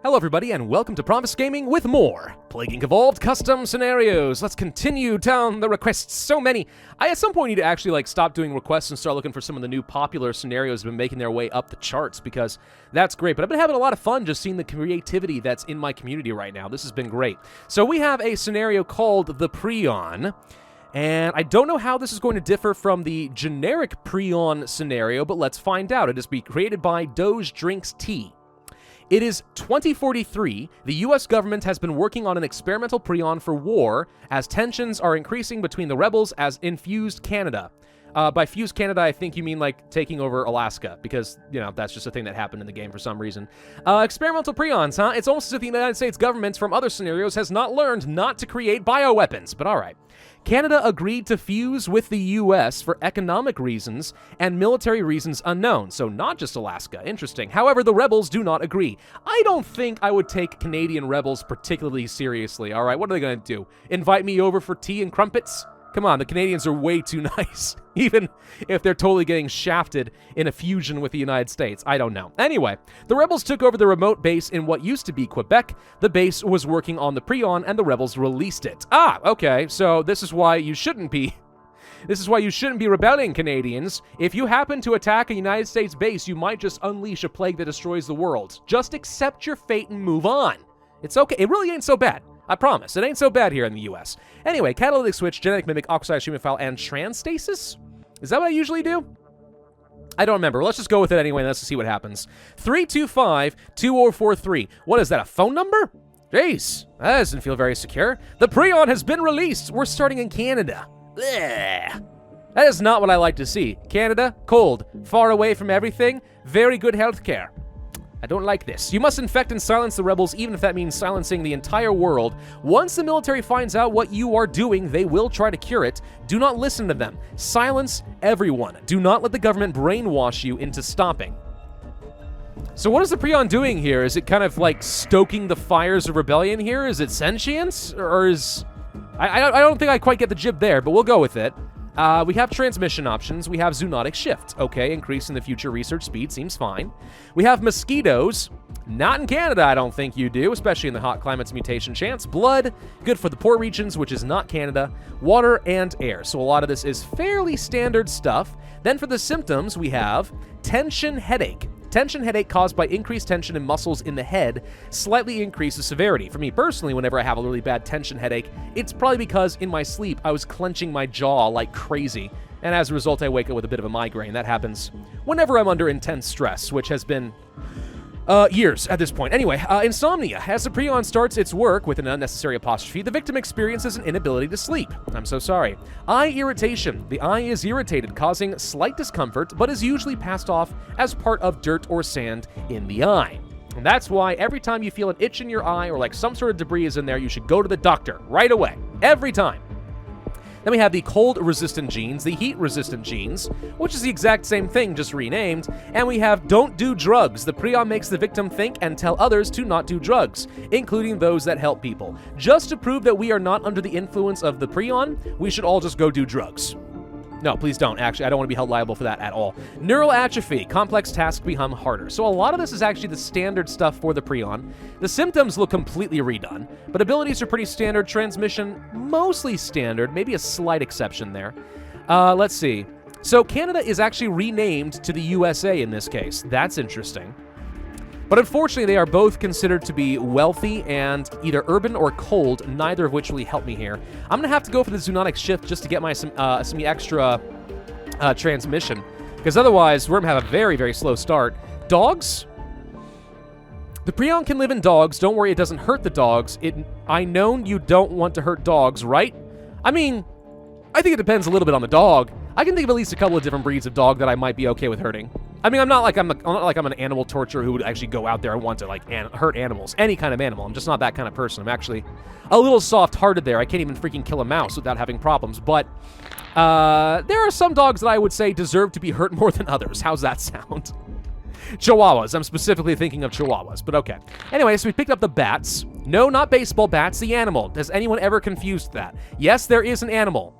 Hello everybody and welcome to Promise Gaming with more Plague Inc. Evolved custom scenarios. Let's continue down the requests. So many. I at some point need to actually stop doing requests and start looking for some of the new popular scenarios that have been making their way up the charts because that's great. But I've been having a lot of fun just seeing the creativity that's in my community right now. This has been great. So we have a scenario called the Prion. And I don't know how this is going to differ from the generic Prion scenario, but let's find out. It is created by Doge Drinks Tea. It is 2043. The U.S. government has been working on an experimental prion for war as tensions are increasing between the rebels as infused Canada. By fused Canada, I think you mean taking over Alaska, because, that's just a thing that happened in the game for some reason. Experimental prions, huh? It's almost as if the United States government from other scenarios has not learned not to create bioweapons, but alright. Canada agreed to fuse with the U.S. for economic reasons and military reasons unknown, so not just Alaska. Interesting. However, the rebels do not agree. I don't think I would take Canadian rebels particularly seriously, alright? What are they going to do? Invite me over for tea and crumpets? Come on, the Canadians are way too nice, even if they're totally getting shafted in a fusion with the United States. I don't know. Anyway, the rebels took over the remote base in what used to be Quebec. The base was working on the prion, and the rebels released it. Ah, okay, so this is why you shouldn't be... This is why you shouldn't be rebelling, Canadians. If you happen to attack a United States base, you might just unleash a plague that destroys the world. Just accept your fate and move on. It's okay. It really ain't so bad. I promise. It ain't so bad here in the US. Anyway, catalytic switch, genetic mimic, oxidized human file, and transstasis? Is that what I usually do? I don't remember. Let's just go with it anyway and let's see what happens. 325-2043. What is that, a phone number? Jeez, that doesn't feel very secure. The prion has been released. We're starting in Canada. Blech. That is not what I like to see. Canada, cold, far away from everything, very good healthcare. I don't like this. You must infect and silence the rebels, even if that means silencing the entire world. Once the military finds out what you are doing, they will try to cure it. Do not listen to them. Silence everyone. Do not let the government brainwash you into stopping. So what is the prion doing here? Is it kind of stoking the fires of rebellion here? Is it sentience? Or is... I don't think I quite get the jib there, but we'll go with it. We have transmission options. We have zoonotic shift. Okay, increasing the future research speed seems fine. We have mosquitoes. Not in Canada, I don't think you do, especially in the hot climate's mutation chance. Blood, good for the poor regions, which is not Canada. Water and air. So a lot of this is fairly standard stuff. Then for the symptoms, we have tension headache. Tension headache caused by increased tension in muscles in the head slightly increases severity. For me personally, whenever I have a really bad tension headache, it's probably because in my sleep I was clenching my jaw like crazy, and as a result I wake up with a bit of a migraine. That happens whenever I'm under intense stress, which has been years at this point. Anyway, insomnia. As the prion starts its work with an unnecessary apostrophe, the victim experiences an inability to sleep. I'm so sorry. Eye irritation. The eye is irritated, causing slight discomfort, but is usually passed off as part of dirt or sand in the eye. And that's why every time you feel an itch in your eye or some sort of debris is in there, you should go to the doctor right away. Every time. Then we have the cold-resistant genes, the heat-resistant genes, which is the exact same thing, just renamed. And we have don't do drugs. The prion makes the victim think and tell others to not do drugs, including those that help people. Just to prove that we are not under the influence of the prion, we should all just go do drugs. No, please don't. Actually, I don't want to be held liable for that at all. Neural atrophy. Complex tasks become harder. So a lot of this is actually the standard stuff for the prion. The symptoms look completely redone, but abilities are pretty standard. Transmission, mostly standard. Maybe a slight exception there. Let's see. So Canada is actually renamed to the USA in this case. That's interesting. But unfortunately, they are both considered to be wealthy and either urban or cold, neither of which really help me here. I'm going to have to go for the zoonotic shift just to get my some extra transmission, because otherwise we're going to have a very, very slow start. Dogs? The prion can live in dogs. Don't worry, it doesn't hurt the dogs. I know you don't want to hurt dogs, right? I mean, I think it depends a little bit on the dog. I can think of at least a couple of different breeds of dog that I might be okay with hurting. I mean, I'm not like I'm an animal torturer who would actually go out there and want to hurt animals, any kind of animal. I'm just not that kind of person. I'm actually a little soft-hearted there. I can't even freaking kill a mouse without having problems. But there are some dogs that I would say deserve to be hurt more than others. How's that sound? Chihuahuas. I'm specifically thinking of chihuahuas, but okay. Anyway, so we picked up the bats. No, not baseball bats, the animal. Has anyone ever confused that? Yes, there is an animal.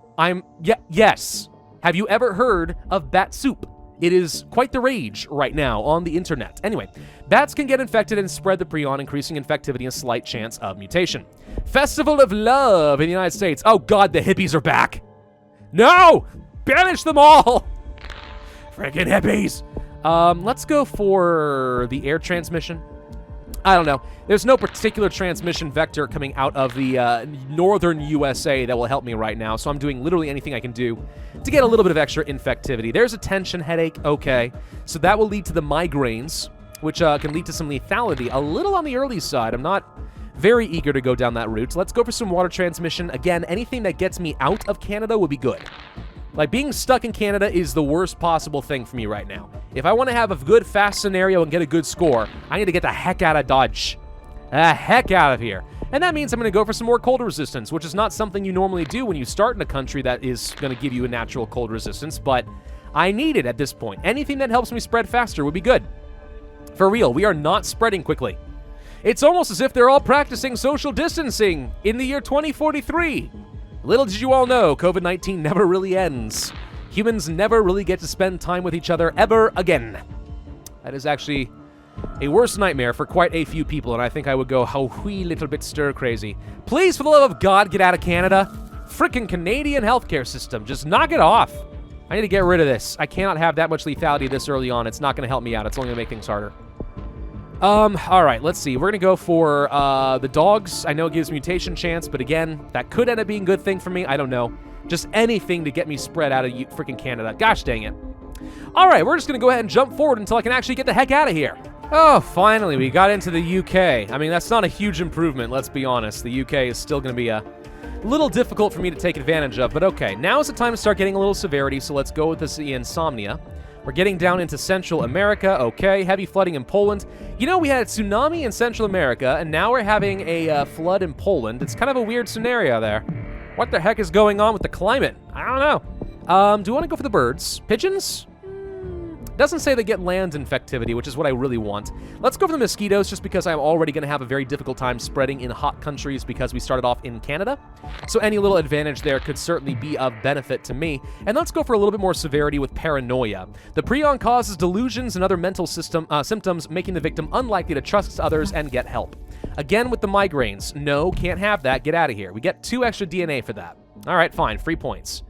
Yes. Have you ever heard of bat soup? It is quite the rage right now on the internet. Anyway, bats can get infected and spread the prion, increasing infectivity and slight chance of mutation. Festival of Love in the United States. Oh God, the hippies are back. No! Banish them all! Freaking hippies! Let's go for the air transmission. I don't know. There's no particular transmission vector coming out of the northern USA that will help me right now, so I'm doing literally anything I can do to get a little bit of extra infectivity. There's a tension headache, okay. So that will lead to the migraines, which can lead to some lethality. A little on the early side. I'm not very eager to go down that route. Let's go for some water transmission. Again, anything that gets me out of Canada would be good. Like, being stuck in Canada is the worst possible thing for me right now. If I want to have a good, fast scenario and get a good score, I need to get the heck out of Dodge. The heck out of here. And that means I'm going to go for some more cold resistance, which is not something you normally do when you start in a country that is going to give you a natural cold resistance, but I need it at this point. Anything that helps me spread faster would be good. For real, we are not spreading quickly. It's almost as if they're all practicing social distancing in the year 2043. Little did you all know, COVID-19 never really ends. Humans never really get to spend time with each other ever again. That is actually a worst nightmare for quite a few people, and I think I would go a wee little bit stir-crazy. Please, for the love of God, get out of Canada. Frickin' Canadian healthcare system. Just knock it off. I need to get rid of this. I cannot have that much lethality this early on. It's not going to help me out. It's only going to make things harder. All right, let's see. We're going to go for the dogs. I know it gives mutation chance, but again, that could end up being a good thing for me. I don't know. Just anything to get me spread out of freaking Canada. Gosh dang it. All right, we're just going to go ahead and jump forward until I can actually get the heck out of here. Oh, finally, we got into the UK. I mean, that's not a huge improvement, let's be honest. The UK is still going to be a little difficult for me to take advantage of, but okay. Now is the time to start getting a little severity, so let's go with this insomnia. We're getting down into Central America. Okay, heavy flooding in Poland. You know, we had a tsunami in Central America, and now we're having a flood in Poland. It's kind of a weird scenario there. What the heck is going on with the climate? I don't know. Do you want to go for the birds? Pigeons? Doesn't say they get land infectivity, which is what I really want. Let's go for the mosquitoes, just because I'm already going to have a very difficult time spreading in hot countries because we started off in Canada. So any little advantage there could certainly be of benefit to me. And let's go for a little bit more severity with paranoia. The prion causes delusions and other mental symptoms, making the victim unlikely to trust others and get help. Again, with the migraines. No, can't have that. Get out of here. We get 2 extra DNA for that. All right, fine. Free points.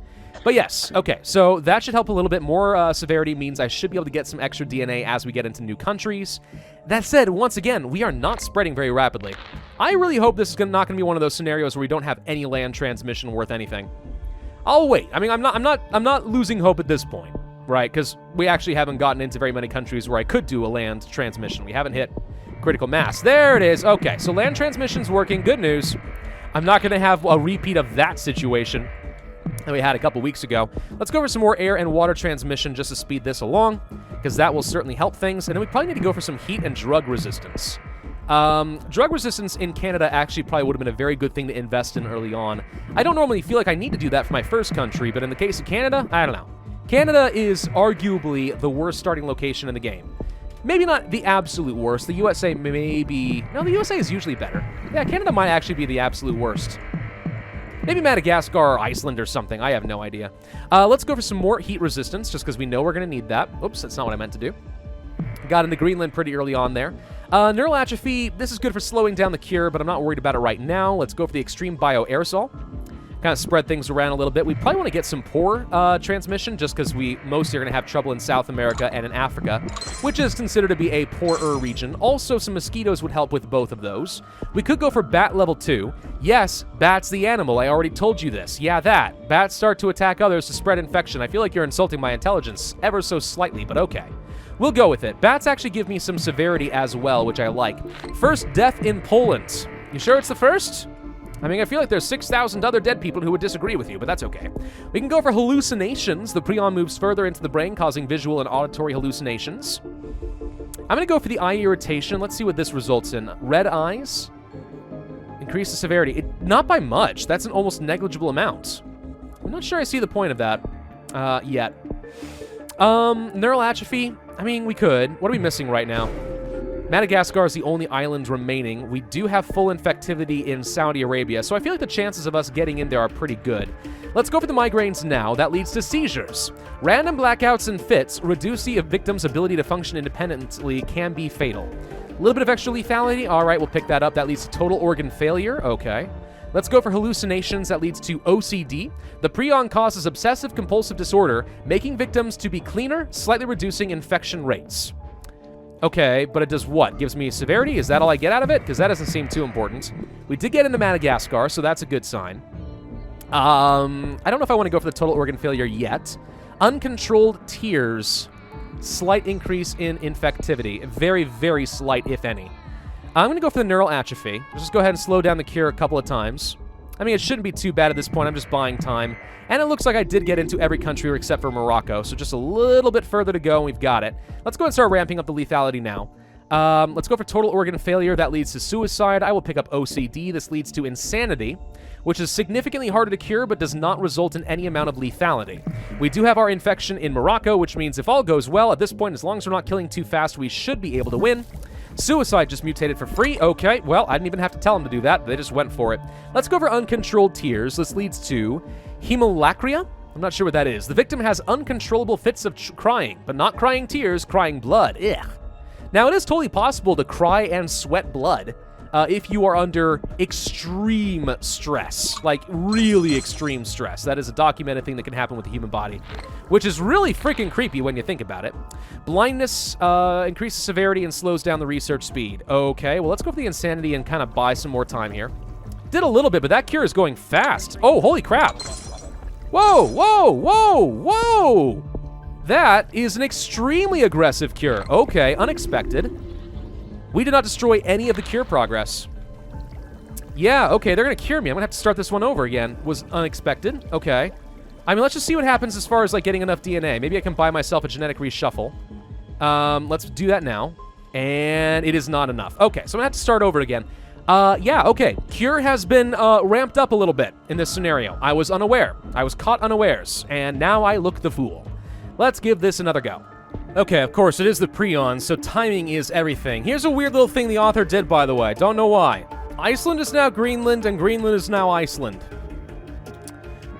But yes, okay, so that should help a little bit. More severity means I should be able to get some extra DNA as we get into new countries. That said, once again, we are not spreading very rapidly. I really hope this is not going to be one of those scenarios where we don't have any land transmission worth anything. I'll wait. I mean, I'm not losing hope at this point, right? Because we actually haven't gotten into very many countries where I could do a land transmission. We haven't hit critical mass. There it is. Okay, so land transmission's working. Good news. I'm not going to have a repeat of that situation that we had a couple weeks ago. Let's go for some more air and water transmission just to speed this along, because that will certainly help things. And then we probably need to go for some heat and drug resistance. Drug resistance in Canada actually probably would have been a very good thing to invest in early on. I don't normally feel like I need to do that for my first country, but in the case of Canada, I don't know. Canada is arguably the worst starting location in the game. Maybe not the absolute worst. The USA maybe... No, the USA is usually better. Yeah, Canada might actually be the absolute worst. Maybe Madagascar or Iceland or something. I have no idea. Let's go for some more heat resistance, just because we know we're going to need that. Oops, that's not what I meant to do. Got into Greenland pretty early on there. Neural atrophy, this is good for slowing down the cure, but I'm not worried about it right now. Let's go for the extreme bioaerosol. Kind of spread things around a little bit. We probably want to get some poor transmission, just because we mostly are going to have trouble in South America and in Africa, which is considered to be a poorer region. Also, some mosquitoes would help with both of those. We could go for bat level 2. Yes, bats the animal. I already told you this. Yeah, that. Bats start to attack others to spread infection. I feel like you're insulting my intelligence ever so slightly, but okay. We'll go with it. Bats actually give me some severity as well, which I like. First death in Poland. You sure it's the first? I mean, I feel like there's 6,000 other dead people who would disagree with you, but that's okay. We can go for hallucinations. The prion moves further into the brain, causing visual and auditory hallucinations. I'm going to go for the eye irritation. Let's see what this results in. Red eyes. Increase the severity. Not by much. That's an almost negligible amount. I'm not sure I see the point of that yet. Neural atrophy. I mean, we could. What are we missing right now? Madagascar is the only island remaining. We do have full infectivity in Saudi Arabia, so I feel like the chances of us getting in there are pretty good. Let's go for the migraines now. That leads to seizures. Random blackouts and fits reduce the victim's ability to function independently, can be fatal. A little bit of extra lethality. All right, we'll pick that up. That leads to total organ failure. Okay. Let's go for hallucinations. That leads to OCD. The prion causes obsessive compulsive disorder, making victims to be cleaner, slightly reducing infection rates. Okay, but it does what? Gives me severity? Is that all I get out of it? Because that doesn't seem too important. We did get into Madagascar, so that's a good sign. I don't know if I want to go for the total organ failure yet. Uncontrolled tears. Slight increase in infectivity. Very, very slight, if any. I'm going to go for the neural atrophy. Let's just go ahead and slow down the cure a couple of times. I mean, it shouldn't be too bad at this point. I'm just buying time. And it looks like I did get into every country except for Morocco, so just a little bit further to go, and we've got it. Let's go and start ramping up the lethality now. Let's go for total organ failure. That leads to suicide. I will pick up OCD. This leads to insanity, which is significantly harder to cure but does not result in any amount of lethality. We do have our infection in Morocco, which means if all goes well, at this point, as long as we're not killing too fast, we should be able to win. Suicide just mutated for free. Okay, well, I didn't even have to tell them to do that. They just went for it. Let's go for uncontrolled tears. This leads to hemolacria. I'm not sure what that is. The victim has uncontrollable fits of crying, but not crying tears, crying blood. Ugh. Now, it is totally possible to cry and sweat blood if you are under extreme stress, like really extreme stress. That is a documented thing that can happen with the human body, which is really freaking creepy when you think about it. Blindness increases severity and slows down the research speed. Okay, well, let's go for the insanity and kind of buy some more time here. Did a little bit, but that cure is going fast. Oh, holy crap. Whoa, whoa, whoa, whoa. That is an extremely aggressive cure. Okay, unexpected. We did not destroy any of the cure progress. Yeah, okay, they're going to cure me. I'm going to have to start this one over again. Was unexpected. Okay. I mean, let's just see what happens as far as, like, getting enough DNA. Maybe I can buy myself a genetic reshuffle. Let's do that now. And it is not enough. Okay, so I'm going to have to start over again. Yeah, okay. Cure has been ramped up a little bit in this scenario. I was unaware. I was caught unawares. And now I look the fool. Let's give this another go. Okay, of course, it is the Prion, so timing is everything. Here's a weird little thing the author did, by the way. Don't know why. Iceland is now Greenland, and Greenland is now Iceland.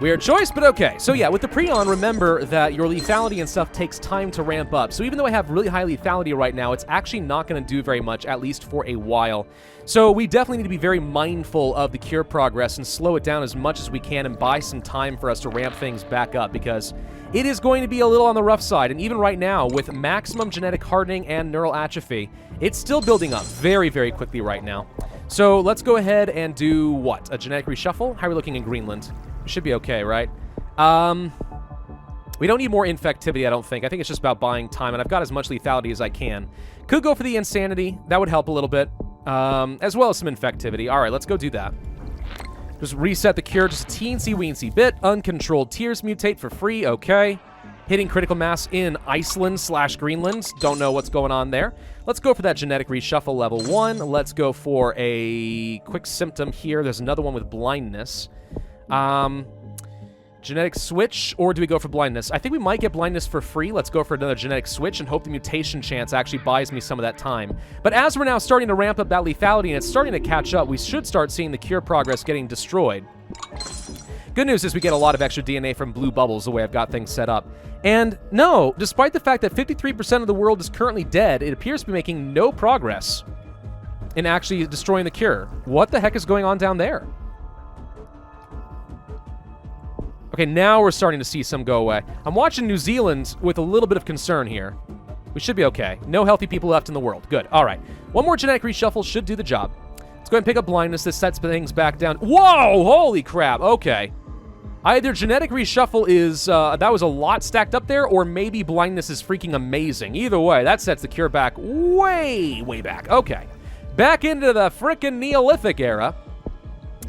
Weird choice, but okay. So yeah, with the Prion, remember that your lethality and stuff takes time to ramp up. So even though I have really high lethality right now, it's actually not going to do very much, at least for a while. So we definitely need to be very mindful of the cure progress and slow it down as much as we can and buy some time for us to ramp things back up, because it is going to be a little on the rough side. And even right now, with maximum genetic hardening and neural atrophy, it's still building up very, very quickly right now. So let's go ahead and do what? A genetic reshuffle? How are we looking in Greenland? We should be okay, right? We don't need more infectivity, I don't think. I think it's just about buying time, and I've got as much lethality as I can. Could go for the insanity. That would help a little bit. As well as some infectivity. All right, let's go do that. Just reset the cure just a teensy-weensy bit. Uncontrolled tears mutate for free. Okay. Hitting critical mass in Iceland/Greenland. Don't know what's going on there. Let's go for that genetic reshuffle level 1. Let's go for a quick symptom here. There's another one with blindness. Genetic switch, or do we go for blindness? I think we might get blindness for free. Let's go for another genetic switch and hope the mutation chance actually buys me some of that time. But as we're now starting to ramp up that lethality and it's starting to catch up, we should start seeing the cure progress getting destroyed. Good news is we get a lot of extra DNA from blue bubbles the way I've got things set up. And no, despite the fact that 53% of the world is currently dead, it appears to be making no progress in actually destroying the cure. What the heck is going on down there? Okay, now we're starting to see some go away. I'm watching New Zealand with a little bit of concern here. We should be okay. No healthy people left in the world. Good. All right. One more genetic reshuffle should do the job. Let's go ahead and pick up blindness. This sets things back down. Whoa! Holy crap. Okay. Either genetic reshuffle is, that was a lot stacked up there, or maybe blindness is freaking amazing. Either way, that sets the cure back way, way back. Okay. Back into the frickin' Neolithic era.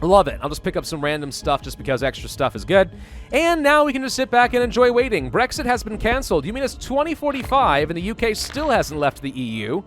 Love it. I'll just pick up some random stuff just because extra stuff is good. And now we can just sit back and enjoy waiting. Brexit has been cancelled. You mean it's 2045 and the UK still hasn't left the EU?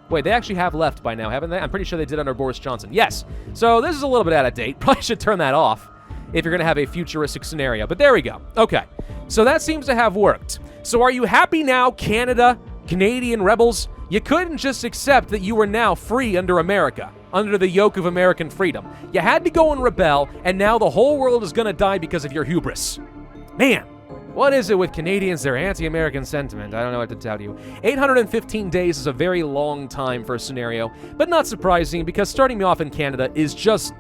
Wait, they actually have left by now, haven't they? I'm pretty sure they did under Boris Johnson. Yes. So this is a little bit out of date. Probably should turn that off if you're going to have a futuristic scenario. But there we go. Okay. So that seems to have worked. So are you happy now, Canada, Canadian rebels? You couldn't just accept that you were now free under America, under the yoke of American freedom. You had to go and rebel, and now the whole world is gonna die because of your hubris. Man, what is it with Canadians, their anti-American sentiment? I don't know what to tell you. 815 days is a very long time for a scenario, but not surprising because starting me off in Canada is just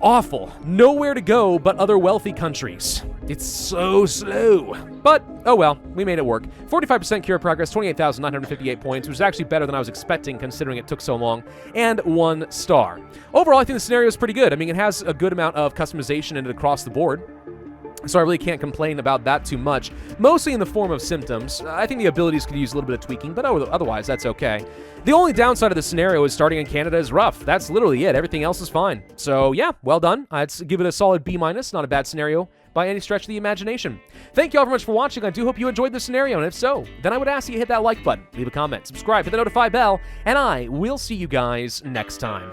awful. Nowhere to go but other wealthy countries. It's so slow. But, oh well, we made it work. 45% cure progress, 28,958 points, which is actually better than I was expecting considering it took so long, and 1 star. Overall, I think the scenario is pretty good. I mean, it has a good amount of customization in it across the board, so I really can't complain about that too much. Mostly in the form of symptoms. I think the abilities could use a little bit of tweaking, but otherwise, that's okay. The only downside of the scenario is starting in Canada is rough. That's literally it. Everything else is fine. So yeah, well done. I'd give it a solid B-. Not a bad scenario by any stretch of the imagination. Thank you all very much for watching. I do hope you enjoyed the scenario, and if so, then I would ask you to hit that like button, leave a comment, subscribe, hit the notify bell, and I will see you guys next time.